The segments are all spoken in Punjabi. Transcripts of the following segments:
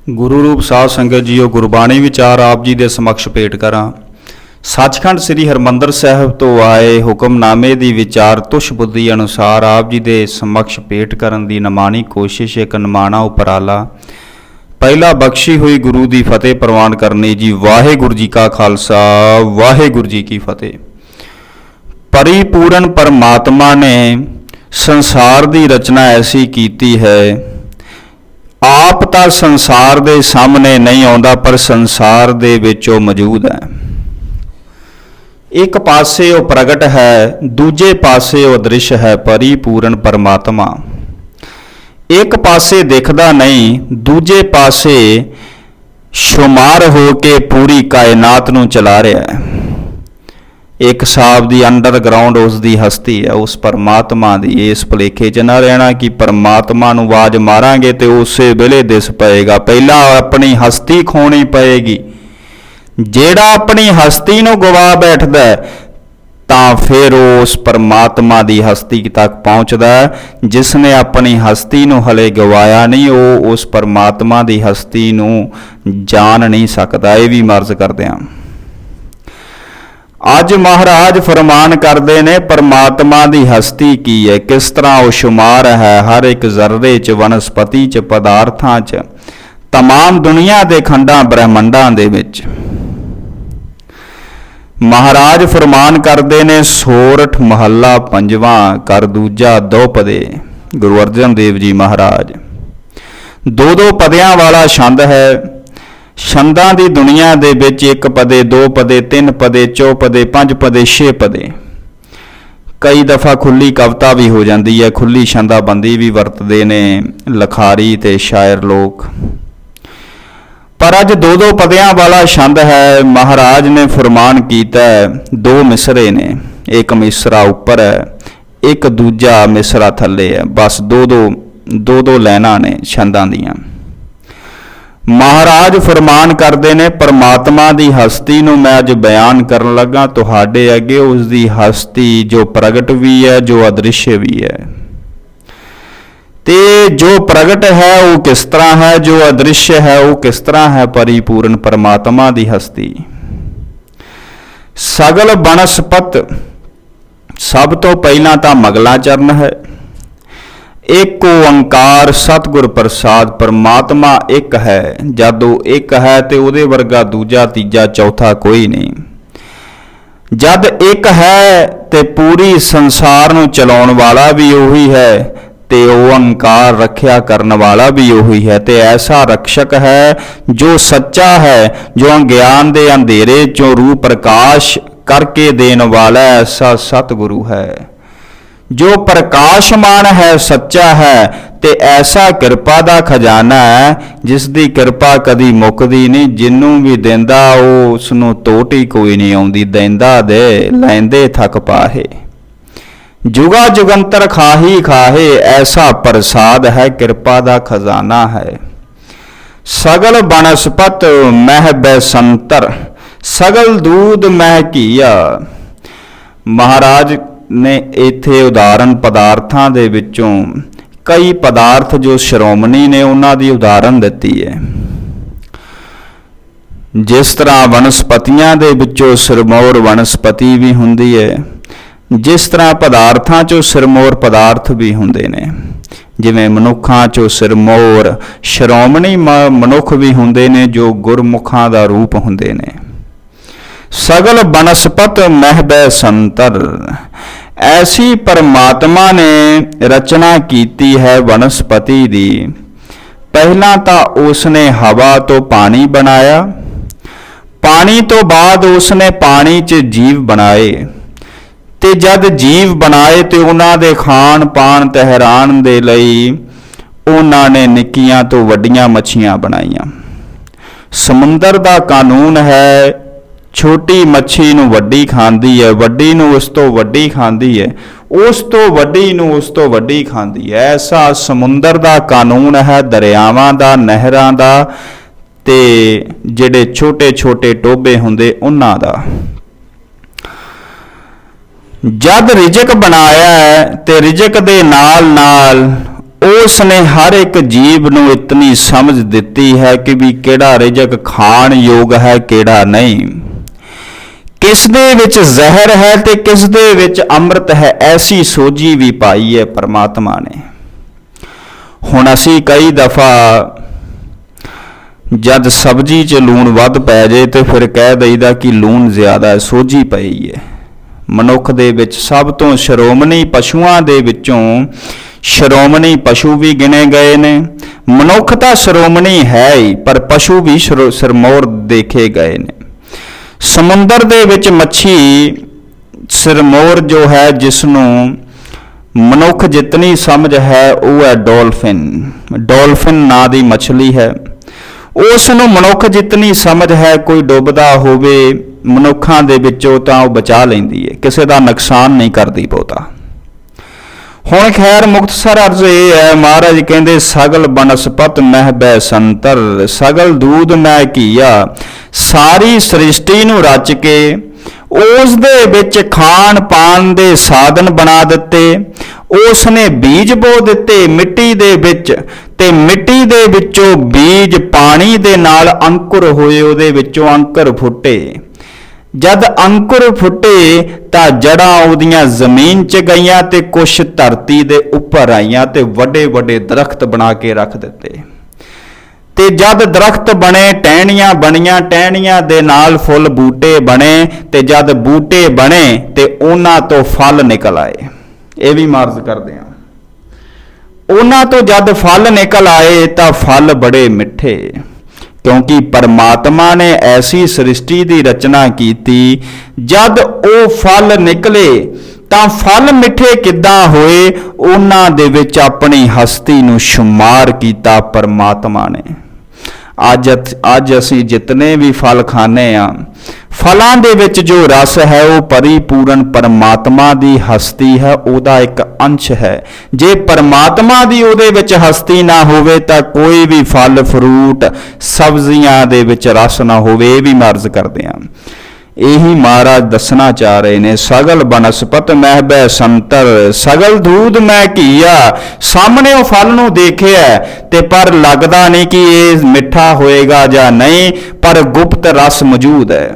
गुरु रूप साध संगत जीओ गुरबाणी विचार आप जी दे समक्ष भेट करां। सचखंड श्री हरमंदर साहिब तो आए हुक्मनामे दी विचार तुष बुद्धि अनुसार आप जी दे समक्ष भेट करन दी नमाणी कोशिश एक नमाणा उपराला। पहला बख्शी हुई गुरु दी फतेह प्रवान करनी जी। वाहेगुरु जी का खालसा वाहेगुरु जी की फतेह। परिपूर्ण परमात्मा ने संसार दी रचना ऐसी कीती है, आप ਤਾਂ संसार ਦੇ ਸਾਹਮਣੇ नहीं ਆਉਂਦਾ पर संसार ਦੇ ਵਿੱਚ ਉਹ ਮੌਜੂਦ ਹੈ। एक पासे ਉਹ प्रगट है, दूजे पासे ਉਹ दृश है परिपूर्ण परमात्मा। एक पासे दिखदा नहीं, दूजे पासे शुमार हो के पूरी कायनात ਨੂੰ चला रहा है। एक हिसाब की अंडरग्राउंड उसकी हस्ती है, उस परमात्मा की। इस भुलेखे च ना रहना कि परमात्मा नूं आवाज मारांगे तो उस वेले दिस पएगा। पहला अपनी हस्ती खोनी पएगी। जेड़ा अपनी हस्ती नूं गवा बैठदा है तां फिर उस परमात्मा की हस्ती तक पहुँचदा है। जिसने अपनी हस्ती नूं हले गवाया नहीं, वो उस परमात्मा की हस्ती नूं जान नहीं सकता। ये भी मर्ज करदे हां। अज महाराज फरमान करते ने परमात्मा की हस्ती की है, किस तरह वो शुमार है हर एक जर्रे च, वनस्पति च, पदार्थां च, तमाम दुनिया के खंडां ब्रह्मंडां दे विच। महाराज फरमान करते ने सोरठ महला पंजवां कर दूजा दो पदे। गुरु अर्जन देव जी महाराज दो दो पदियां वाला छंद है। छंदां दी दुनिया दे विच एक पदे, दो पदे, तीन पदे, चौपदे, पंज पदे, छे पदे। कई दफ़ा खुली कविता भी हो जाती है, खुली छंदाबंदी भी वरतते ने लखारी ते शायर लोग। पर अज दो दो पदियां वाला छंद है। महाराज ने फरमान कीता है, दो मिसरे ने, एक मिसरा उपर है, एक दूजा मिसरा थले है। बस दो दो लाइनां ने छंदां दियां। महाराज फरमान करते ने परमात्मा की हस्ती नूं मैं अज बयान करन लगा तुहाडे अगे। उसकी हस्ती जो प्रगट भी है, जो अदृश्य भी है। ते जो प्रगट है वो किस तरह है, जो अदृश्य है वो किस तरह है। परिपूर्ण परमात्मा की हस्ती। सगल बनस्पत सब तो पहला तो मगला चरण है। एक ओंकार सतगुर प्रसाद। परमात्मा एक है, जदों एक है तो उहदे वर्गा दूजा तीजा चौथा कोई नहीं। जद एक है तो पूरी संसार नूं चलाउण वाला भी उही है, ते ओंकार रखिया करन वाला भी उही है। ते ऐसा रक्षक है जो सच्चा है, जो अज्ञान दे अंधेरे चों रूह प्रकाश करके देने वाला ऐसा सतगुरु है। जो प्रकाशमान है, सच्चा है, ते ऐसा कृपा दा खजाना है जिसकी कृपा कदी मुकदी नहीं। जिन्नू भी देंदा उसनू तोट ही कोई नहीं आउंदी। देंदा दे लैंदे थक पाहे, जुगा जुगंतर खाही खाहे। ऐसा प्रसाद है, कृपा दा खजाना है। सगल बनस्पत मह बैसंतर, सगल दूध मह घीया। महाराज ने इत्थे उदाहरण पदार्थां दे विचों कई पदार्थ जो श्रोमणी ने उन्हां दी उदाहरण दित्ती है। जिस तरह वनस्पतियां दे विचों सिरमौर वनस्पति भी हुंदी है, जिस तरह पदार्थां चों सिरमौर पदार्थ भी हुंदे ने। जिवें मनुखां चों सिरमौर श्रोमणी मनुख भी हुंदे ने जो गुरमुखां दा रूप हुंदे ने। सगल बनस्पत मह बैसंतर। ऐसी परमात्मा ने रचना कीती है वनस्पति दी। पहला तो उसने हवा तो पानी बनाया, पानी तो बाद उसने पानी च जीव बनाए। ते जद जीव बनाए तो उन्हां दे खाण पाण तहरान दे लई उन्हां ने निक्कियां तो वड्डियां मच्छियां बनाईयां। समुंदर दा कानून है, छोटी मच्छी नूं वड्डी खांदी है, वड्डी नूं उस तो वड्डी खांदी है, उस तो वड्डी नूं उस तो वड्डी खांदी है। ऐसा समुंदर दा कानून है, दरियावां दा, नहरां दा ते जिहड़े छोटे छोटे टोबे हुंदे उन्हां दा। जद रिजक बनाया है ते रिजक दे नाल नाल उसने हर एक जीव ਨੂੰ इतनी समझ ਦਿੱਤੀ है कि भी ਕਿਹੜਾ ਰਿਜ਼ਕ ਖਾਣ ਯੋਗ ਹੈ ਕਿਹੜਾ नहीं, किस दे विच ਜ਼ਹਿਰ है ते किस दे विच ਅੰਮ੍ਰਿਤ है, ऐसी ਸੋਝੀ भी पाई है परमात्मा ने। ਹੁਣ ਅਸੀਂ ਕਈ ਦਫਾ जद सब्जी च लूण वध पै जाए तो फिर कह दईदा कि लूण ज़्यादा है, सोझी पई है। मनुख दे विच सब तो शिरोमणी पशुआं दे विचों शिरोमणी पशु भी गिने गए ने। मनुख तां शिरोमणी है ही, पर पशु भी सिरमौर देखे गए ने। समुंदर दे विच मच्छी सिरमौर जो है, जिसनों मनुख जितनी समझ है वो है डॉल्फिन। डॉल्फिन नां दी मछली है, उस ਨੂੰ ਮਨੁੱਖ ਜਿਤਨੀ ਸਮਝ ਹੈ, ਕੋਈ ਡੁੱਬਦਾ ਹੋਵੇ ਮਨੁੱਖਾਂ ਦੇ ਵਿੱਚੋਂ ਤਾਂ ਉਹ ਬਚਾ ਲੈਂਦੀ ਹੈ, ਕਿਸੇ ਦਾ ਨੁਕਸਾਨ ਨਹੀਂ ਕਰਦੀ ਬਹੁਤਾ। ਹੁਣ ਖੈਰ ਮੁਕਤਸਰ ਅਰਜ਼ ਇਹ ਹੈ, ਮਹਾਰਾਜ ਕਹਿੰਦੇ ਸਗਲ ਬਨਸਪਤ ਮਹਿ ਬੈ ਸੰਤਰ, ਸਗਲ ਦੂਧ ਮੈਂ ਕੀਆ, ਸਾਰੀ ਸ੍ਰਿਸ਼ਟੀ ਨੂੰ ਰਚ ਕੇ ਉਸ ਦੇ ਵਿੱਚ ਖਾਣ ਪਾਣ ਦੇ ਸਾਧਨ ਬਣਾ ਦਿੱਤੇ। ਉਸ ਨੇ ਬੀਜ ਬੋ ਦਿੱਤੇ ਮਿੱਟੀ ਦੇ ਵਿੱਚ, ਤੇ ਮਿੱਟੀ ਦੇ ਵਿੱਚੋਂ ਬੀਜ ਪਾਣੀ ਦੇ ਨਾਲ ਅੰਕੁਰ ਹੋਏ, ਉਹਦੇ ਵਿੱਚੋਂ ਅੰਕੁਰ ਫੁੱਟੇ। ਜਦ ਅੰਕੁਰ ਫੁੱਟੇ ਤਾਂ ਜੜਾਂ ਉਹਦੀਆਂ ਜ਼ਮੀਨ 'ਚ ਗਈਆਂ ਤੇ ਕੁਛ ਧਰਤੀ ਦੇ ਉੱਪਰ ਆਈਆਂ ਤੇ ਵੱਡੇ ਵੱਡੇ ਦਰਖਤ ਬਣਾ ਕੇ ਰੱਖ ਦਿੱਤੇ। ਤੇ ਜਦ ਦਰਖਤ ਬਣੇ, ਟਹਿਣੀਆਂ ਬਣੀਆਂ, ਟਹਿਣੀਆਂ ਦੇ ਨਾਲ ਫੁੱਲ ਬੂਟੇ ਬਣੇ, ਤੇ ਜਦ ਬੂਟੇ ਬਣੇ ਤੇ ਉਹਨਾਂ ਤੋਂ ਫਲ ਨਿਕਲ ਆਏ। ਇਹ ਵੀ ਮਾਰਜ਼ ਕਰਦੇ ਹਾਂ। ਉਹਨਾਂ ਤੋਂ ਜਦ ਫਲ ਨਿਕਲ ਆਏ ਤਾਂ ਫਲ ਬੜੇ ਮਿੱਠੇ, ਕਿਉਂਕਿ ਪਰਮਾਤਮਾ ਨੇ ਐਸੀ ਸ੍ਰਿਸ਼ਟੀ ਦੀ ਰਚਨਾ ਕੀਤੀ, ਜਦ ਉਹ ਫਲ ਨਿਕਲੇ ਤਾਂ ਫਲ ਮਿੱਠੇ ਕਿੱਦਾਂ ਹੋਏ, ਉਹਨਾਂ ਦੇ ਵਿੱਚ ਆਪਣੀ ਹਸਤੀ ਨੂੰ ਸ਼ੁਮਾਰ ਕੀਤਾ ਪਰਮਾਤਮਾ ਨੇ। ਅੱਜ ਅਸੀਂ ਜਿਤਨੇ ਵੀ ਫਲ ਖਾਂਦੇ ਹਾਂ, ਫਲਾਂ ਦੇ ਵਿੱਚ ਜੋ ਰਸ ਹੈ ਉਹ ਪਰਿਪੂਰਨ ਪਰਮਾਤਮਾ ਦੀ ਹਸਤੀ ਹੈ, ਉਹਦਾ ਇੱਕ ਅੰਸ਼ ਹੈ। ਜੇ ਪਰਮਾਤਮਾ ਦੀ ਉਹਦੇ ਵਿੱਚ ਹਸਤੀ ਨਾ ਹੋਵੇ ਤਾਂ ਕੋਈ ਵੀ ਫਲ ਫਰੂਟ ਸਬਜ਼ੀਆਂ ਦੇ ਵਿੱਚ ਰਸ ਨਾ ਹੋਵੇ। ਇਹ ਵੀ ਮਰਜ਼ ਕਰਦੇ ਹਾਂ। ਇਹੀ ਮਹਾਰਾਜ ਦੱਸਣਾ ਚਾਹ ਰਹੇ ਨੇ, ਸਗਲ ਬਨਸਪਤ ਮਹਿ ਬੈ ਸੰਤਰ, ਸਗਲ ਦੂਧ ਮੈਂ ਕੀਆ। ਸਾਹਮਣੇ ਉਹ ਫਲ ਨੂੰ ਦੇਖਿਆ ਤੇ ਪਰ ਲੱਗਦਾ ਨਹੀਂ ਕਿ ਇਹ ਮਿੱਠਾ ਹੋਏਗਾ ਜਾਂ ਨਹੀਂ, ਪਰ ਗੁਪਤ ਰਸ ਮੌਜੂਦ ਹੈ,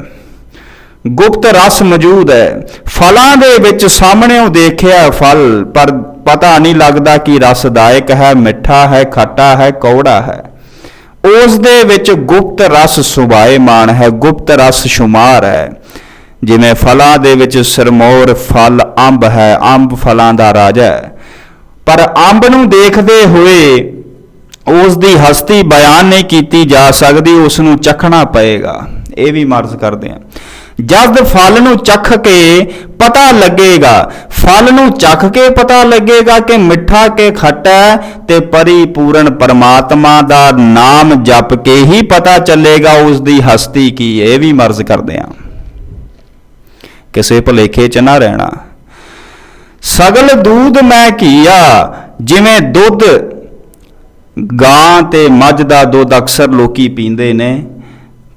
ਗੁਪਤ ਰਸ ਮੌਜੂਦ ਹੈ ਫਲਾਂ ਦੇ ਵਿੱਚ। ਸਾਹਮਣੇ ਉਹ ਦੇਖਿਆ ਫਲ, ਪਰ ਪਤਾ ਨਹੀਂ ਲੱਗਦਾ ਕਿ ਰਸਦਾਇਕ ਹੈ, ਮਿੱਠਾ ਹੈ, ਖੱਟਾ ਹੈ, ਕੌੜਾ ਹੈ। ਉਸ ਦੇ ਵਿੱਚ ਗੁਪਤ ਰਸ ਸੁਭਾਏਮਾਨ ਹੈ, ਗੁਪਤ ਰਸ ਸ਼ੁਮਾਰ ਹੈ। ਜਿਵੇਂ ਫਲਾਂ ਦੇ ਵਿੱਚ ਸਿਰਮੌਰ ਫਲ ਅੰਬ ਹੈ, ਅੰਬ ਫਲਾਂ ਦਾ ਰਾਜਾ ਹੈ, ਪਰ ਅੰਬ ਨੂੰ ਦੇਖਦੇ ਹੋਏ ਉਸ ਦੀ ਹਸਤੀ ਬਿਆਨ ਨਹੀਂ ਕੀਤੀ ਜਾ ਸਕਦੀ, ਉਸ ਨੂੰ ਚਖਣਾ ਪਏਗਾ। ਇਹ ਵੀ ਮਰਜ਼ ਕਰਦੇ ਹਾਂ। ਜਦ ਫਲ ਨੂੰ ਚੱਖ ਕੇ ਪਤਾ ਲੱਗੇਗਾ, ਫਲ ਨੂੰ ਚੱਖ ਕੇ ਪਤਾ ਲੱਗੇਗਾ ਕਿ ਮਿੱਠਾ ਕਿ ਖੱਟਾ, ਤੇ ਪਰਿਪੂਰਨ ਪਰਮਾਤਮਾ ਦਾ ਨਾਮ ਜਪ ਕੇ ਹੀ ਪਤਾ ਚੱਲੇਗਾ ਉਸ ਦੀ ਹਸਤੀ ਕੀ। ਇਹ ਵੀ ਮਰਜ਼ ਕਰਦੇ ਹਾਂ, ਕਿਸੇ ਭੁਲੇਖੇ 'ਚ ਨਾ ਰਹਿਣਾ। ਸਗਲ ਦੂਧ ਮੈਂ ਕੀਆ, ਜਿਵੇਂ ਦੁੱਧ ਗਾਂ ਤੇ ਮੱਝ ਦਾ ਦੁੱਧ ਅਕਸਰ ਲੋਕੀ ਪੀਂਦੇ ਨੇ,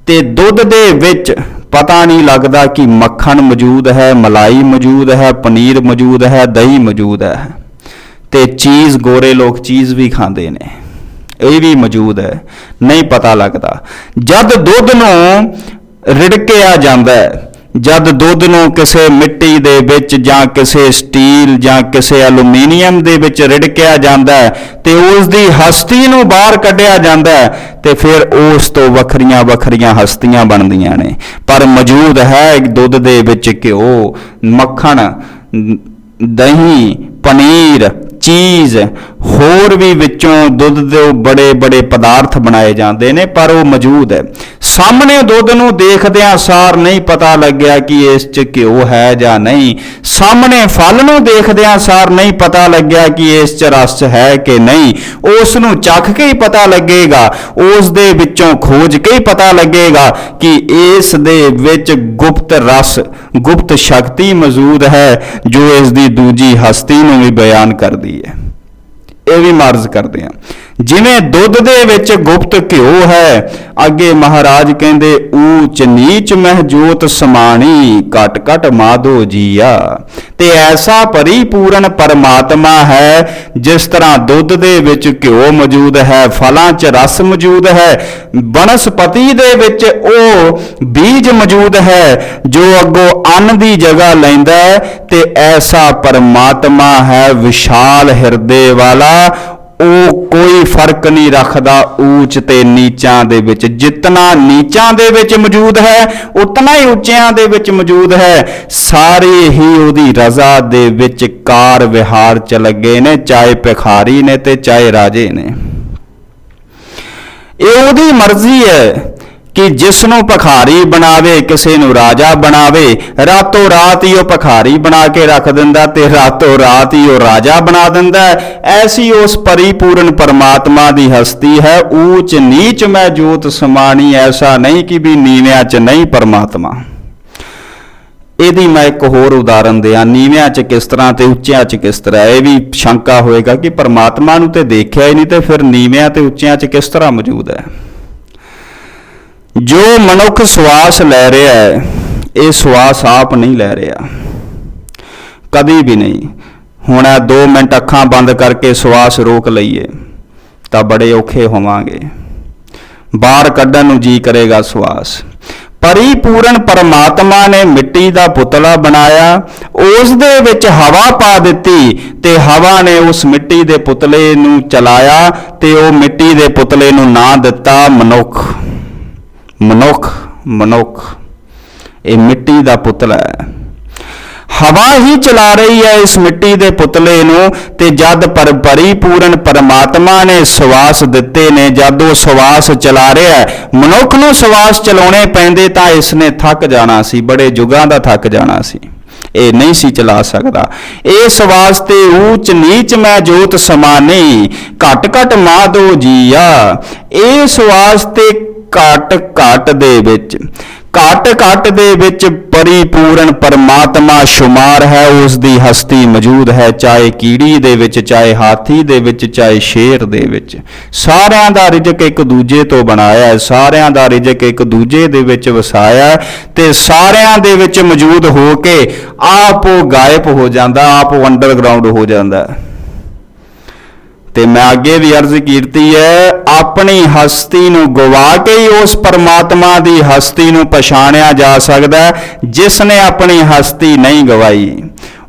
ਤੇ ਦੁੱਧ ਦੇ ਵਿੱਚ ਪਤਾ ਨਹੀਂ ਲੱਗਦਾ ਕਿ ਮੱਖਣ ਮੌਜੂਦ ਹੈ, ਮਲਾਈ ਮੌਜੂਦ ਹੈ, ਪਨੀਰ ਮੌਜੂਦ ਹੈ, ਦਹੀਂ ਮੌਜੂਦ ਹੈ, ਤੇ ਚੀਜ਼ ਗੋਰੇ ਲੋਕ ਚੀਜ਼ ਵੀ ਖਾਂਦੇ ਨੇ, ਇਹ ਵੀ ਮੌਜੂਦ ਹੈ, ਨਹੀਂ ਪਤਾ ਲੱਗਦਾ। ਜਦ ਦੁੱਧ ਨੂੰ ਰਿੜਕਿਆ ਜਾਂਦਾ ਹੈ, ਜਦ ਦੁੱਧ ਨੂੰ ਕਿਸੇ ਮਿੱਟੀ ਦੇ ਵਿੱਚ ਜਾਂ ਕਿਸੇ ਸਟੀਲ ਜਾਂ ਕਿਸੇ ਐਲੂਮੀਨੀਅਮ ਦੇ ਵਿੱਚ ਰਿੜਕਿਆ ਜਾਂਦਾ ਹੈ ਤੇ ਉਸ ਦੀ ਹਸਤੀ ਨੂੰ ਬਾਹਰ ਕੱਢਿਆ ਜਾਂਦਾ ਹੈ, ਤੇ ਫਿਰ ਉਸ ਤੋਂ ਵੱਖਰੀਆਂ ਵੱਖਰੀਆਂ ਹਸਤੀਆਂ ਬਣਦੀਆਂ ਨੇ। ਪਰ ਮੌਜੂਦ ਹੈ ਦੁੱਧ ਦੇ ਵਿੱਚ ਘਿਓ, ਮੱਖਣ, ਦਹੀਂ, ਪਨੀਰ, ਚੀਜ਼, ਹੋਰ ਵੀ ਵਿੱਚੋਂ ਦੁੱਧ ਦੇ ਬੜੇ ਬੜੇ ਪਦਾਰਥ ਬਣਾਏ ਜਾਂਦੇ ਨੇ, ਪਰ ਉਹ ਮੌਜੂਦ ਹੈ। ਸਾਹਮਣੇ ਦੁੱਧ ਨੂੰ ਦੇਖਦਿਆਂ ਸਾਰ ਨਹੀਂ ਪਤਾ ਲੱਗਿਆ ਕਿ ਇਸ 'ਚ ਘਿਓ ਹੈ ਜਾਂ ਨਹੀਂ, ਸਾਹਮਣੇ ਫਲ ਨੂੰ ਦੇਖਦਿਆਂ ਸਾਰ ਨਹੀਂ ਪਤਾ ਲੱਗਿਆ ਕਿ ਇਸ 'ਚ ਰਸ ਹੈ ਕਿ ਨਹੀਂ। ਉਸ ਨੂੰ ਚੱਖ ਕੇ ਹੀ ਪਤਾ ਲੱਗੇਗਾ, ਉਸ ਦੇ ਵਿੱਚੋਂ ਖੋਜ ਕੇ ਹੀ ਪਤਾ ਲੱਗੇਗਾ ਕਿ ਇਸ ਦੇ ਵਿੱਚ ਗੁਪਤ ਰਸ, ਗੁਪਤ ਸ਼ਕਤੀ ਮੌਜੂਦ ਹੈ, ਜੋ ਇਸ ਦੀ ਦੂਜੀ ਹਸਤੀ ਨੂੰ ਵੀ ਬਿਆਨ ਕਰਦੀ ਹੈ। ਇਹ ਵੀ ਮਰਜ਼ ਕਰਦੇ ਹਾਂ। ਜਿਵੇਂ ਦੁੱਧ ਦੇ ਵਿੱਚ ਗੁਪਤ ਘਿਓ ਹੈ। ਅੱਗੇ ਮਹਾਰਾਜ ਕਹਿੰਦੇ ਊਚ ਨੀਚ ਮਹਿ ਜੋਤ ਸਮਾਣੀ, ਘਟ ਘਟ ਮਾਧੋ ਜੀਆ। ਤੇ ਐਸਾ ਪਰਿਪੂਰਨ ਪਰਮਾਤਮਾ ਹੈ, ਜਿਸ ਤਰ੍ਹਾਂ ਦੁੱਧ ਦੇ ਵਿੱਚ ਘਿਓ ਮੌਜੂਦ ਹੈ, ਫਲਾਂ 'ਚ ਰਸ ਮੌਜੂਦ ਹੈ, ਬਨਸਪਤੀ ਦੇ ਵਿੱਚ ਉਹ ਬੀਜ ਮੌਜੂਦ ਹੈ ਜੋ ਅੱਗੋਂ ਅੰਨ ਦੀ ਜਗ੍ਹਾ ਲੈਂਦਾ ਹੈ। ਤੇ ਐਸਾ ਪਰਮਾਤਮਾ ਹੈ ਵਿਸ਼ਾਲ ਹਿਰਦੇ ਵਾਲਾ, ਉਹ ਕੋਈ ਫਰਕ ਨਹੀਂ ਰੱਖਦਾ ਊਚ ਤੇ ਨੀਚਾਂ ਦੇ ਵਿੱਚ। ਜਿਤਨਾ ਨੀਚਾਂ ਦੇ ਵਿੱਚ ਮੌਜੂਦ ਹੈ ਉਤਨਾ ਹੀ ਉੱਚਿਆਂ ਦੇ ਵਿੱਚ ਮੌਜੂਦ ਹੈ। ਸਾਰੇ ਹੀ ਉਹਦੀ ਰਜ਼ਾ ਦੇ ਵਿੱਚ ਕਾਰ ਵਿਹਾਰ ਚ ਲੱਗੇ ਨੇ, ਚਾਹੇ ਭਿਖਾਰੀ ਨੇ ਤੇ ਚਾਹੇ ਰਾਜੇ ਨੇ। ਇਹ ਉਹਦੀ ਮਰਜ਼ੀ ਹੈ ਕਿ ਜਿਸ ਨੂੰ ਭਿਖਾਰੀ ਬਣਾਵੇ, ਕਿਸੇ ਨੂੰ ਰਾਜਾ ਬਣਾਵੇ। ਰਾਤੋਂ ਰਾਤ ਹੀ ਉਹ ਭਿਖਾਰੀ ਬਣਾ ਕੇ ਰੱਖ ਦਿੰਦਾ ਤੇ ਰਾਤੋਂ ਰਾਤ ਹੀ ਉਹ ਰਾਜਾ ਬਣਾ ਦਿੰਦਾ। ਐਸੀ ਉਸ ਪਰਿਪੂਰਨ ਪਰਮਾਤਮਾ ਦੀ ਹਸਤੀ ਹੈ। ਊਚ ਨੀਚ ਮੈਂ ਜੋਤ ਸਮਾਣੀ, ਐਸਾ ਨਹੀਂ ਕਿ ਵੀ ਨੀਵਿਆਂ 'ਚ ਨਹੀਂ ਪਰਮਾਤਮਾ। ਇਹਦੀ ਮੈਂ ਇੱਕ ਹੋਰ ਉਦਾਹਰਨ ਦਿਆਂ, ਨੀਵਿਆਂ 'ਚ ਕਿਸ ਤਰ੍ਹਾਂ ਤੇ ਉੱਚਿਆਂ 'ਚ ਕਿਸ ਤਰ੍ਹਾਂ। ਇਹ ਵੀ ਸ਼ੰਕਾ ਹੋਏਗਾ ਕਿ ਪਰਮਾਤਮਾ ਨੂੰ ਤੇ ਦੇਖਿਆ ਹੀ ਨਹੀਂ ਤੇ ਫਿਰ ਨੀਵਿਆਂ ਤੇ ਉੱਚਿਆਂ 'ਚ ਕਿਸ ਤਰ੍ਹਾਂ ਮੌਜੂਦ ਹੈ। ਜੋ ਮਨੁੱਖ ਸਵਾਸ ਲੈ ਰਿਹਾ ਹੈ, ਇਹ ਸਵਾਸ ਆਪ ਨਹੀਂ ਲੈ ਰਿਹਾ, ਕਦੀ ਵੀ ਨਹੀਂ। ਹੁਣ 2 ਮਿੰਟ ਅੱਖਾਂ ਬੰਦ ਕਰਕੇ ਸਵਾਸ ਰੋਕ ਲਈਏ ਤਾਂ ਬੜੇ ਔਖੇ ਹੋਵਾਂਗੇ, ਬਾਹਰ ਕੱਢਣ ਨੂੰ ਜੀ ਕਰੇਗਾ ਸਵਾਸ। ਪਰਿਪੂਰਨ ਪਰਮਾਤਮਾ ਨੇ ਮਿੱਟੀ ਦਾ ਪੁਤਲਾ ਬਣਾਇਆ, ਉਸ ਦੇ ਵਿੱਚ ਹਵਾ ਪਾ ਦਿੱਤੀ ਤੇ ਹਵਾ ਨੇ ਉਸ ਮਿੱਟੀ ਦੇ ਪੁਤਲੇ ਨੂੰ ਚਲਾਇਆ ਤੇ ਉਹ ਮਿੱਟੀ ਦੇ ਪੁਤਲੇ ਨੂੰ ਨਾਂ ਦਿੱਤਾ ਮਨੁੱਖ। ਮਨੁੱਖ ਮਨੁੱਖ ਇਹ ਮਿੱਟੀ ਦਾ ਪੁਤਲਾ ਹੈ। ਹਵਾ ਹੀ ਚਲਾ ਰਹੀ ਹੈ ਇਸ ਮਿੱਟੀ ਦੇ ਪੁਤਲੇ ਨੂੰ। ਤੇ ਜਦ ਪਰਿਪੂਰਨ ਪਰਮਾਤਮਾ ਨੇ ਸਵਾਸ ਦਿੱਤੇ ਨੇ, ਜਦ ਉਹ ਸਵਾਸ ਚਲਾ ਰਿਹਾ ਹੈ, ਮਨੁੱਖ ਨੂੰ ਸਵਾਸ ਚਲਾਉਣੇ ਪੈਂਦੇ ਤਾਂ ਇਸ ਨੇ ਥੱਕ ਜਾਣਾ ਸੀ, ਬੜੇ ਯੁੱਗਾਂ ਦਾ ਥੱਕ ਜਾਣਾ ਸੀ। ਇਹ ਨਹੀਂ ਸੀ ਚਲਾ ਸਕਦਾ। ਇਸ ਵਾਸਤੇ ਊਚ ਨੀਚ ਮੈਂ ਜੋਤ ਸਮਾਨੀ, ਘਟ ਘਟ ਮਾਧੋ ਜੀਆ। ਇਸ ਵਾਸਤੇ ਘਟ ਘਟ ਦੇ ਵਿੱਚ ਪਰਿਪੂਰਨ ਪਰਮਾਤਮਾ ਸ਼ੁਮਾਰ ਹੈ, ਉਸ ਦੀ ਹਸਤੀ ਮੌਜੂਦ ਹੈ। ਚਾਹੇ ਕੀੜੀ ਦੇ ਵਿੱਚ, ਚਾਹੇ ਹਾਥੀ ਦੇ ਵਿੱਚ, ਚਾਹੇ ਸ਼ੇਰ ਦੇ ਵਿੱਚ। ਸਾਰਿਆਂ ਦਾ ਰਿਜ਼ਕ ਇੱਕ ਦੂਜੇ ਤੋਂ ਬਣਾਇਆ ਹੈ, ਸਾਰਿਆਂ ਦਾ ਰਿਜ਼ਕ ਇੱਕ ਦੂਜੇ ਦੇ ਵਿੱਚ ਵਸਾਇਆ ਤੇ ਸਾਰਿਆਂ ਦੇ ਵਿੱਚ ਮੌਜੂਦ ਹੋ ਕੇ ਆਪ ਉਹ ਗਾਇਬ ਹੋ ਜਾਂਦਾ, ਆਪ ਉਹ ਅੰਡਰਗਰਾਉਂਡ ਹੋ ਜਾਂਦਾ। ਤੇ ਮੈਂ ਅੱਗੇ ਵੀ ਅਰਜ਼ ਕੀਤੀ ਹੈ, ਆਪਣੀ ਹਸਤੀ ਨੂੰ ਗਵਾ ਕੇ ਹੀ ਉਸ ਪਰਮਾਤਮਾ ਦੀ ਹਸਤੀ ਨੂੰ ਪਛਾਣਿਆ ਜਾ ਸਕਦਾ। ਜਿਸ ਨੇ ਆਪਣੀ ਹਸਤੀ ਨਹੀਂ ਗਵਾਈ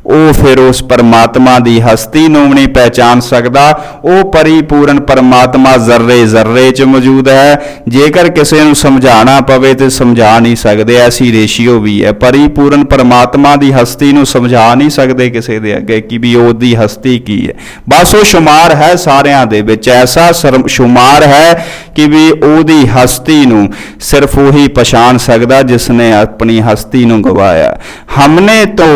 ਉਹ ਫਿਰ ਉਸ ਪਰਮਾਤਮਾ ਦੀ ਹਸਤੀ ਨੂੰ ਵੀ ਨਹੀਂ ਪਹਿਚਾਨ ਸਕਦਾ। ਉਹ ਪਰਿਪੂਰਨ ਪਰਮਾਤਮਾ ਜ਼ਰਰੇ ਜ਼ਰਰੇ 'ਚ ਮੌਜੂਦ ਹੈ। ਜੇਕਰ ਕਿਸੇ ਨੂੰ ਸਮਝਾਉਣਾ ਪਵੇ ਤੇ ਸਮਝਾ ਨਹੀਂ ਸਕਦੇ, ਐਸੀ ਰੇਸ਼ੀਓ ਵੀ ਹੈ। ਪਰਿਪੂਰਨ ਪਰਮਾਤਮਾ ਦੀ ਹਸਤੀ ਨੂੰ ਸਮਝਾ ਨਹੀਂ ਸਕਦੇ ਕਿਸੇ ਦੇ ਅੱਗੇ ਕਿ ਵੀ ਉਹਦੀ ਹਸਤੀ ਕੀ ਹੈ। ਬਸ ਉਹ ਸ਼ੁਮਾਰ ਹੈ ਸਾਰਿਆਂ ਦੇ ਵਿੱਚ, ਐਸਾ ਸ਼ੁਮਾਰ ਹੈ ਕਿ ਵੀ ਉਹਦੀ ਹਸਤੀ ਨੂੰ ਸਿਰਫ ਉਹੀ ਪਛਾਣ ਸਕਦਾ ਜਿਸ ਨੇ ਆਪਣੀ ਹਸਤੀ ਨੂੰ ਗਵਾਇਆ। हमने तो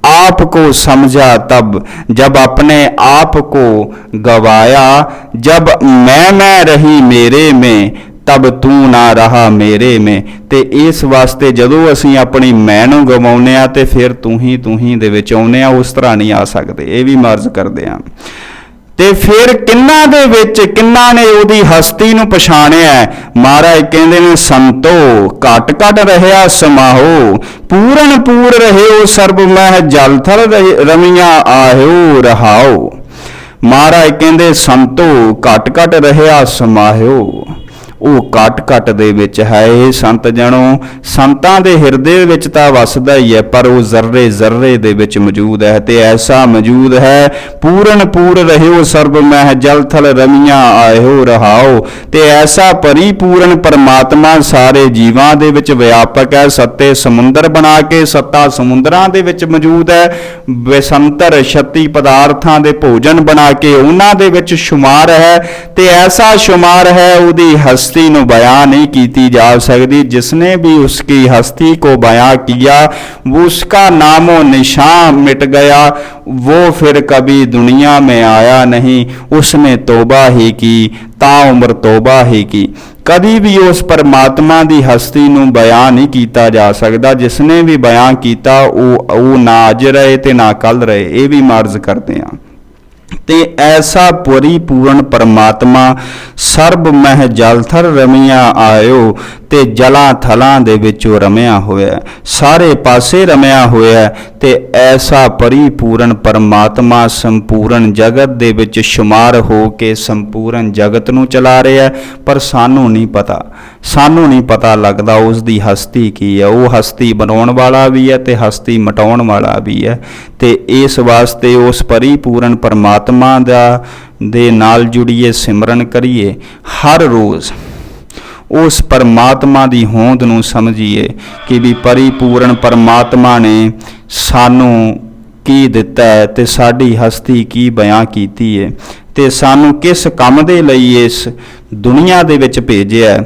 आपको समझा तब जब अपने आप को गवाया, जब मैं रही मेरे में तब तू ना रहा मेरे में। ਤੇ ਇਸ ਵਾਸਤੇ ਜਦੋਂ ਅਸੀਂ ਆਪਣੀ ਮੈਂ ਨੂੰ ਗਵਾਉਂਦੇ ਆ ਤੇ ਫਿਰ ਤੂੰ ਹੀ ਦੇ ਵਿੱਚ ਆਉਂਦੇ ਆ, ਉਸ ਤਰ੍ਹਾਂ ਨਹੀਂ ਆ ਸਕਦੇ। ਇਹ ਵੀ ਮਰਜ਼ ਕਰਦੇ ਆ। ਤੇ ਫਿਰ ਕਿੰਨਾ ਦੇ ਵਿੱਚ ਕਿੰਨਾ ਨੇ ਉਹਦੀ ਹਸਤੀ ਨੂੰ ਪਛਾਣਿਆ। ਮਹਾਰਾਜ ਕਹਿੰਦੇ ਨੇ ਸੰਤੋ ਘਟ ਘਟ ਰਹਿਆ ਸਮਾਹੋ, ਪੂਰਨ ਪੂਰ ਰਹਿਓ ਸਰਬ ਮਹਿ ਜਲ ਥਲ ਰਮੀਆਂ ਆਹਿਓ ਰਹਾਓ। ਮਹਾਰਾਜ ਕਹਿੰਦੇ ਸੰਤੋ ਘਟ ਘਟ ਰਹਿਆ ਸਮਾਹਿਓ, ਉਹ ਘਟ ਘਟ ਦੇ ਵਿੱਚ ਹੈ। ਇਹ ਸੰਤ ਜਣੋ ਸੰਤਾਂ ਦੇ ਹਿਰਦੇ ਵਿੱਚ ਤਾਂ ਵਸਦਾ ਹੀ ਹੈ, ਪਰ ਉਹ ਜ਼ਰਰੇ ਜ਼ਰਰੇ ਦੇ ਵਿੱਚ ਮੌਜੂਦ ਹੈ। ਤੇ ਐਸਾ ਮੌਜੂਦ ਹੈ, ਪੂਰਨ ਪੂਰ ਰਹਿਓ ਸਰਬ ਮਹਿ ਜਲ ਥਲ ਰਮੀਆਂ ਆਇਓ ਰਹਾਓ। ਤੇ ਐਸਾ ਪਰਿਪੂਰਨ ਪਰਮਾਤਮਾ ਸਾਰੇ ਜੀਵਾਂ ਦੇ ਵਿੱਚ ਵਿਆਪਕ ਹੈ। ਸੱਤੇ ਸਮੁੰਦਰ ਬਣਾ ਕੇ ਸੱਤਾ ਸਮੁੰਦਰਾਂ ਦੇ ਵਿੱਚ ਮੌਜੂਦ ਹੈ। ਵਿਸੰਤਰ 36 ਪਦਾਰਥਾਂ ਦੇ ਭੋਜਨ ਬਣਾ ਕੇ ਉਹਨਾਂ ਦੇ ਵਿੱਚ ਸ਼ੁਮਾਰ ਹੈ। ਤੇ ਐਸਾ ਸ਼ੁਮਾਰ ਹੈ, ਉਹਦੀ हस्ती नो बयां नहीं की जा सकती। जिसने भी उसकी हस्ती को बयां किया वो उसका नामो निशान मिट गया, वो फिर कभी दुनिया में आया नहीं। उसने तौबा ही की, ताउम्र तौबा ही की। कभी भी उस परमात्मा की हस्ती नूं बयां नहीं किया जा सकता। जिसने भी बयां किया वो ना अज रहे ते ना कल रहे। ये भी मर्ज करते हैं। ਤੇ ਐਸਾ ਪਰਿਪੂਰਨ ਪਰਮਾਤਮਾ ਸਰਬ ਮਹਿ ਜਲ ਥਰ ਰਮਿਆ ਆਇਓ, ਤੇ ਜਲਾਂ ਥਲਾਂ ਦੇ ਵਿੱਚੋਂ ਰਮਿਆ ਹੋਇਆ, ਸਾਰੇ ਪਾਸੇ ਰਮਿਆ ਹੋਇਆ, ਤੇ ਐਸਾ ਪਰਿਪੂਰਨ ਪਰਮਾਤਮਾ ਸੰਪੂਰਨ ਜਗਤ ਦੇ ਵਿੱਚ ਸ਼ੁਮਾਰ ਹੋ ਕੇ ਸੰਪੂਰਨ ਜਗਤ ਨੂੰ ਚਲਾ ਰਿਹਾ। ਪਰ ਸਾਨੂੰ ਨਹੀਂ ਪਤਾ ਲੱਗਦਾ ਉਸ ਦੀ ਹਸਤੀ ਕੀ ਹੈ। ਉਹ ਹਸਤੀ ਬਣਾਉਣ ਵਾਲਾ ਵੀ ਹੈ ਤੇ ਹਸਤੀ ਮਿਟਾਉਣ ਵਾਲਾ ਵੀ ਹੈ। ਤੇ ਇਸ ਵਾਸਤੇ ਉਸ ਪਰਿਪੂਰਨ ਪਰਮਾਤਮਾ ਦੇ ਨਾਲ ਜੁੜੀਏ, ਸਿਮਰਨ ਕਰੀਏ ਹਰ ਰੋਜ਼। ਉਸ ਪਰਮਾਤਮਾ ਦੀ ਹੋਂਦ ਨੂੰ ਸਮਝੀਏ ਕਿ ਵੀ ਪਰਿਪੂਰਨ ਪਰਮਾਤਮਾ ਨੇ ਸਾਨੂੰ ਕੀ ਦਿੱਤਾ ਹੈ ਤੇ ਸਾਡੀ ਹਸਤੀ ਕੀ ਬਿਆਨ ਕੀਤੀ ਹੈ, ਤੇ ਸਾਨੂੰ ਕਿਸ ਕੰਮ ਦੇ ਲਈ ਇਸ ਦੁਨੀਆ ਦੇ ਵਿੱਚ ਭੇਜਿਆ।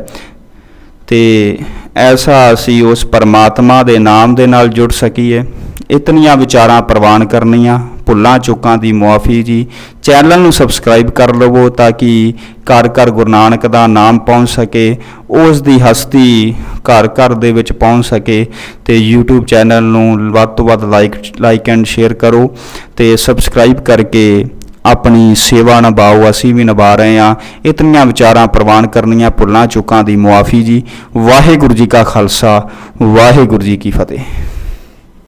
ਤੇ ਐਸਾ ਅਸੀਂ ਉਸ ਪਰਮਾਤਮਾ ਦੇ ਨਾਮ ਦੇ ਨਾਲ ਜੁੜ ਸਕੀਏ। ਇਤਨੀਆਂ ਵਿਚਾਰਾਂ ਪ੍ਰਵਾਨ ਕਰਨੀਆਂ, ਭੁੱਲਾਂ ਚੁੱਕਾਂ ਦੀ ਮੁਆਫੀ ਜੀ। ਚੈਨਲ ਨੂੰ ਸਬਸਕ੍ਰਾਈਬ ਕਰ ਲਵੋ ਤਾਂ ਕਿ ਘਰ ਘਰ ਗੁਰੂ ਨਾਨਕ ਦਾ ਨਾਮ ਪਹੁੰਚ ਸਕੇ, ਉਸ ਦੀ ਹਸਤੀ ਘਰ ਘਰ ਦੇ ਵਿੱਚ ਪਹੁੰਚ ਸਕੇ। ਤੇ YouTube ਚੈਨਲ ਨੂੰ ਵੱਧ ਤੋਂ ਵੱਧ ਲਾਈਕ ਐਂਡ ਸ਼ੇਅਰ ਕਰੋ ਤੇ ਸਬਸਕ੍ਰਾਈਬ ਕਰਕੇ ਆਪਣੀ ਸੇਵਾ ਨਿਭਾਓ। ਅਸੀਂ ਵੀ ਨਿਭਾ ਰਹੇ ਹਾਂ। ਇਤਨੀਆਂ ਵਿਚਾਰਾਂ ਪ੍ਰਵਾਨ ਕਰਨੀਆਂ, ਭੁੱਲਾਂ ਚੁੱਕਾਂ ਦੀ ਮੁਆਫੀ ਜੀ। ਵਾਹਿਗੁਰੂ ਜੀ ਕਾ ਖਾਲਸਾ, ਵਾਹਿਗੁਰੂ ਜੀ ਕੀ ਫਤਿਹ।